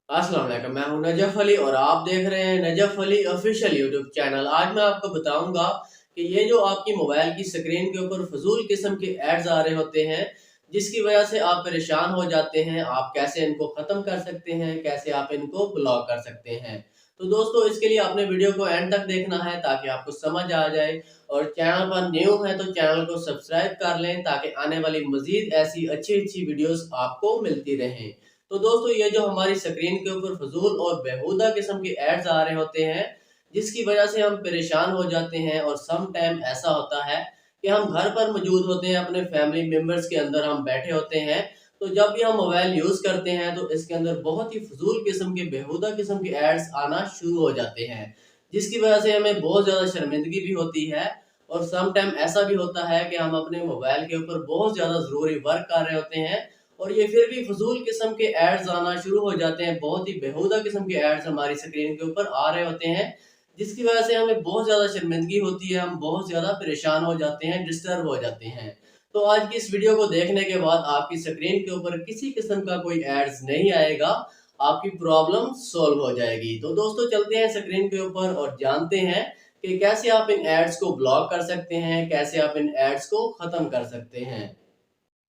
अस्सलाम वालेकुम, मैं हूं नजफ अली और आप देख रहे हैं Najaf Ali official YouTube channel. आज मैं आपको बताऊंगा कि ये जो आपकी मोबाइल की स्क्रीन के ऊपर फजूल किस्म के एड्स आ रहे होते हैं, जिसकी वजह से आप परेशान हो जाते हैं, आप कैसे इनको ख़त्म कर सकते हैं, कैसे आप इनको ब्लॉक कर सकते हैं। तो दोस्तों, इसके लिए आपने वीडियो को एंड तक देखना है ताकि आपको समझ आ जाए। और चैनल पर न्यू है तो चैनल को सब्सक्राइब कर लें ताकि आने वाली मजीद ऐसी अच्छी अच्छी वीडियोस आपको मिलती रहें। तो दोस्तों, ये जो हमारी स्क्रीन के ऊपर फजूल और बेहुदा किस्म के एड्स आ रहे होते हैं, जिसकी वजह से हम परेशान हो जाते हैं। और सम टाइम ऐसा होता है कि हम घर पर मौजूद होते हैं, अपने फैमिली मेम्बर्स के अंदर हम बैठे होते हैं, तो जब भी हम मोबाइल यूज करते हैं तो इसके अंदर बहुत ही फजूल किस्म के बेहुदा किस्म के एड्स आना शुरू हो जाते हैं, जिसकी वजह से हमें बहुत ज्यादा शर्मिंदगी भी होती है। और सम टाइम ऐसा भी होता है कि हम अपने मोबाइल के ऊपर बहुत ज्यादा जरूरी वर्क कर रहे होते हैं और ये फिर भी फजूल किस्म के एड्स आना शुरू हो जाते हैं। बहुत ही बेहुदा किस्म के एड्स हमारी स्क्रीन के ऊपर आ रहे होते हैं, जिसकी वजह से हमें बहुत ज़्यादा शर्मिंदगी होती है, हम बहुत ज़्यादा परेशान हो जाते हैं, डिस्टर्ब हो जाते हैं। तो आज की इस वीडियो को देखने के बाद आपकी स्क्रीन के ऊपर किसी किस्म का कोई एड्स नहीं आएगा, आपकी प्रॉब्लम सॉल्व हो जाएगी। तो दोस्तों, चलते हैं स्क्रीन के ऊपर और जानते हैं कि कैसे आप इन एड्स को ब्लॉक कर सकते हैं, कैसे आप इन एड्स को ख़त्म कर सकते हैं।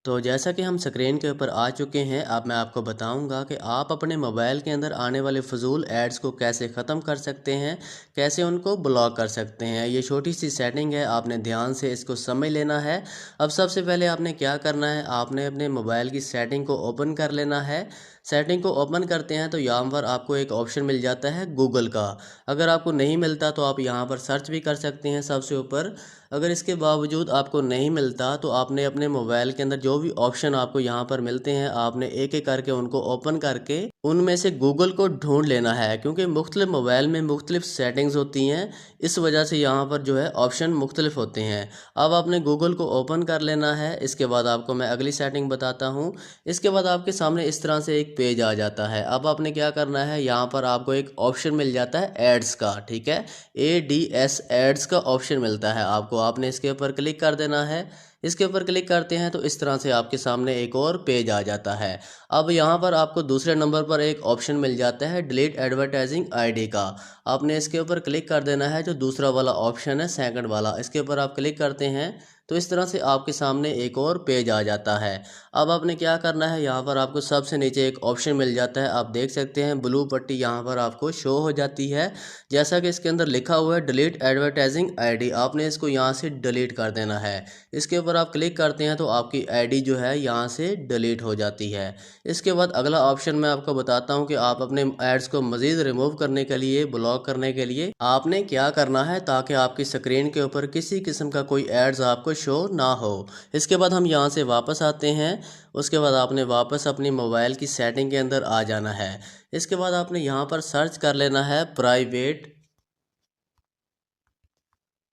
तो जैसा कि हम स्क्रीन के ऊपर आ चुके हैं, अब मैं आपको बताऊंगा कि आप अपने मोबाइल के अंदर आने वाले फजूल एड्स को कैसे ख़त्म कर सकते हैं, कैसे उनको ब्लॉक कर सकते हैं। ये छोटी सी सेटिंग है, आपने ध्यान से इसको समझ लेना है। अब सबसे पहले आपने क्या करना है, आपने अपने मोबाइल की सेटिंग को ओपन कर लेना है। सेटिंग को ओपन करते हैं तो यहाँ पर आपको एक ऑप्शन मिल जाता है गूगल का। अगर आपको नहीं मिलता तो आप यहाँ पर सर्च भी कर सकते हैं सबसे ऊपर। अगर इसके बावजूद आपको नहीं मिलता तो आपने अपने मोबाइल के अंदर जो भी ऑप्शन आपको यहाँ पर मिलते हैं, आपने एक एक करके उनको ओपन करके उनमें से गूगल को ढूंढ लेना है, क्योंकि मुख्तलिफ मोबाइल में मुख्तलिफ सेटिंग्स होती हैं, इस वजह से यहाँ पर जो है ऑप्शन मुख्तलिफ होते हैं। अब आपने गूगल को ओपन कर लेना है। इसके बाद आपको मैं अगली सेटिंग बताता हूँ। इसके बाद आपके सामने इस तरह से एक पेज आ जाता है। अब आपने क्या करना है, यहाँ पर आपको एक ऑप्शन मिल जाता है एड्स का, ठीक है, ADS एड्स का ऑप्शन मिलता है आपको। आपने इसके ऊपर क्लिक कर देना है। इसके ऊपर क्लिक करते हैं तो इस तरह से आपके सामने एक और पेज आ जाता है। अब यहाँ पर आपको दूसरे नंबर पर एक ऑप्शन मिल जाता है डिलीट एडवर्टाइजिंग आईडी का। आपने इसके ऊपर क्लिक कर देना है, जो दूसरा वाला ऑप्शन है सेकंड वाला, इसके ऊपर आप क्लिक करते हैं तो इस तरह से आपके सामने एक और पेज आ जाता है। अब आपने क्या करना है, यहाँ पर आपको सबसे नीचे एक ऑप्शन मिल जाता है, आप देख सकते हैं ब्लू पट्टी यहाँ पर आपको शो हो जाती है। जैसा कि इसके अंदर लिखा हुआ है डिलीट एडवर्टाइजिंग आईडी, आपने इसको यहाँ से डिलीट कर देना है। इसके ऊपर आप क्लिक करते हैं तो आपकी आईडी जो है यहाँ से डिलीट हो जाती है। इसके बाद अगला ऑप्शन मैं आपको बताता हूँ कि आप अपने एड्स को मज़ीद रिमूव करने के लिए, ब्लॉक करने के लिए आपने क्या करना है, ताकि आपकी स्क्रीन के ऊपर किसी किस्म का कोई एड्स आपको शो ना हो। इसके बाद हम यहाँ से वापस आते हैं। उसके बाद आपने वापस अपनी मोबाइल की सेटिंग के अंदर आ जाना है। इसके बाद आपने यहाँ पर सर्च कर लेना है प्राइवेट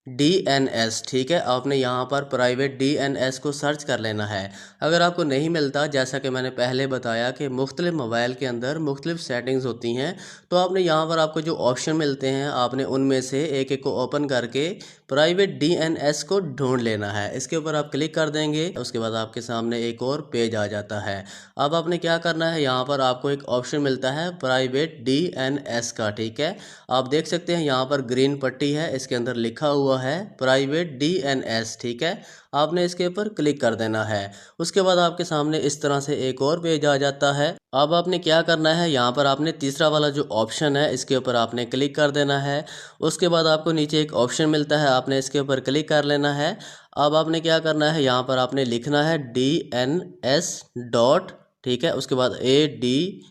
DNS, ठीक है, आपने यहाँ पर प्राइवेट DNS को सर्च कर लेना है। अगर आपको नहीं मिलता, जैसा कि मैंने पहले बताया कि मुख्तलिफ मोबाइल के अंदर मुख्तलिफ सेटिंग्स होती हैं, तो आपने यहाँ पर आपको जो ऑप्शन मिलते हैं, आपने उनमें से एक एक को ओपन करके प्राइवेट DNS को ढूंढ लेना है। इसके ऊपर आप क्लिक कर देंगे, उसके बाद आपके सामने एक और पेज आ जाता है। अब आपने क्या करना है, यहाँ पर आपको एक ऑप्शन मिलता है प्राइवेट DNS का, ठीक है, आप देख सकते हैं यहाँ पर ग्रीन पट्टी है, इसके अंदर लिखा हुआ है प्राइवेट DNS, ठीक है, आपने इसके ऊपर क्लिक कर देना है। उसके बाद आपके सामने इस तरह से एक और पेज आ जाता है। अब आपने क्या करना है, यहाँ पर आपने तीसरा वाला जो ऑप्शन है, इसके ऊपर आपने क्लिक कर देना है। उसके बाद आपको नीचे एक ऑप्शन मिलता है, आपने इसके ऊपर क्लिक कर लेना है। अब आपने क्या करना है, यहाँ पर आपने लिखना है DNS डॉट, ठीक है, उसके बाद ADGUARD,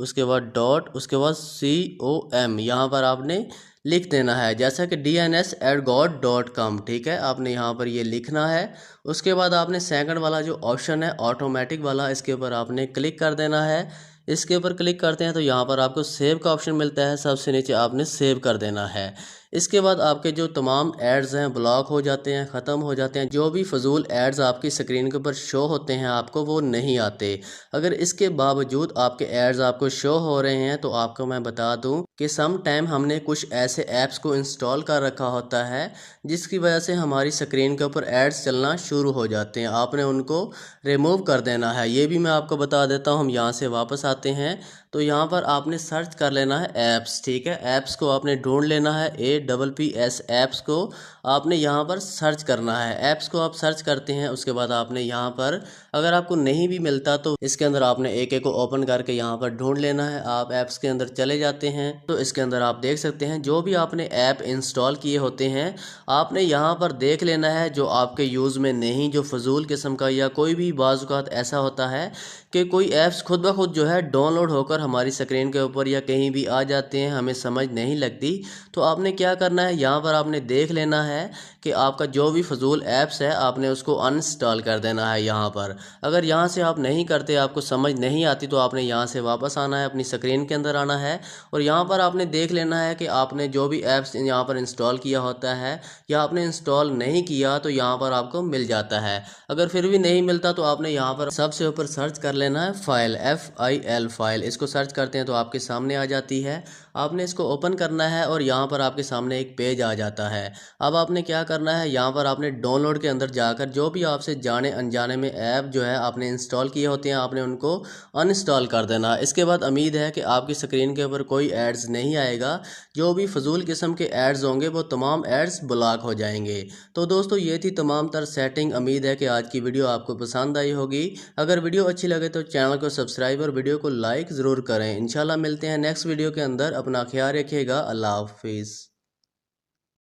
उसके बाद डॉट, उसके बाद COM, यहाँ पर आपने लिख देना है, जैसा कि DNS@god.com, ठीक है, आपने यहाँ पर ये लिखना है। उसके बाद आपने सेकंड वाला जो ऑप्शन है ऑटोमेटिक वाला, इसके ऊपर आपने क्लिक कर देना है। इसके ऊपर क्लिक करते हैं तो यहाँ पर आपको सेव का ऑप्शन मिलता है, सबसे नीचे आपने सेव कर देना है। इसके बाद आपके जो तमाम एड्स हैं ब्लॉक हो जाते हैं, ख़त्म हो जाते हैं। जो भी फजूल एड्स आपकी स्क्रीन के ऊपर शो होते हैं आपको, वो नहीं आते। अगर इसके बावजूद आपके एड्स आपको शो हो रहे हैं तो आपको मैं बता दूं कि सम टाइम हमने कुछ ऐसे ऐप्स को इंस्टॉल कर रखा होता है जिसकी वजह से हमारी स्क्रीन के ऊपर एड्स चलना शुरू हो जाते हैं। आपने उनको रिमूव कर देना है। ये भी मैं आपको बता देता हूँ। हम यहाँ से वापस आते हैं तो यहाँ पर आपने सर्च कर लेना है ऐप्स, ठीक है। ऐप्स को आपने ढूंढ लेना है, APPS ऐप्स को आपने यहाँ पर सर्च करना है। ऐप्स को आप सर्च करते हैं, उसके बाद आपने यहाँ पर अगर आपको नहीं भी मिलता तो इसके अंदर आपने एक एक को ओपन करके यहाँ पर ढूंढ लेना है। आप ऐप्स के अंदर चले जाते हैं तो इसके अंदर आप देख सकते हैं जो भी आपने ऐप इंस्टॉल किए होते हैं आपने यहाँ पर देख लेना है जो आपके यूज़ में नहीं, जो फजूल किस्म का, या कोई भी बाज़ ऐसा होता है कि कोई ऐप्स खुद ब खुद जो है डाउनलोड होकर हमारी स्क्रीन के ऊपर या कहीं भी आ जाते हैं, हमें समझ नहीं लगती। तो आपने क्या करना है, यहाँ पर आपने देख लेना है कि आपका जो भी फजूल ऐप्स है आपने उसको अनइंस्टॉल कर देना है यहाँ पर। अगर यहाँ से आप नहीं करते, आपको समझ नहीं आती, तो आपने यहाँ से वापस आना है, अपनी स्क्रीन के अंदर आना है और यहाँ पर आपने देख लेना है कि आपने जो भी ऐप्स यहाँ पर इंस्टॉल किया होता है या आपने इंस्टॉल नहीं किया तो यहाँ पर आपको मिल जाता है। अगर फिर भी नहीं मिलता तो आपने यहाँ पर सबसे ऊपर सर्च कर लेना है फाइल, FIL फाइल। इसको सर्च करते हैं तो आपके सामने आ जाती है। आपने इसको ओपन करना है और यहाँ पर आपके सामने एक पेज आ जाता है। अब आपने क्या करना है, यहाँ पर आपने डाउनलोड के अंदर जाकर जो भी आपसे जाने अनजाने में ऐप जो है आपने इंस्टॉल किए होते हैं आपने उनको अनइंस्टॉल कर देना। इसके बाद उम्मीद है कि आपकी स्क्रीन के ऊपर कोई एड्स नहीं आएगा। जो भी फजूल किस्म के एड्स होंगे वो तमाम एड्स ब्लॉक हो जाएंगे। तो दोस्तों ये थी तमाम तर सेटिंग। उम्मीद है कि आज की वीडियो आपको पसंद आई होगी। अगर वीडियो अच्छी लगे तो चैनल को सब्सक्राइब और वीडियो को लाइक ज़रूर करें। इंशाल्लाह मिलते हैं नेक्स्ट वीडियो के अंदर। अपना ख्याल रखिएगा। अल्लाह हाफिज़।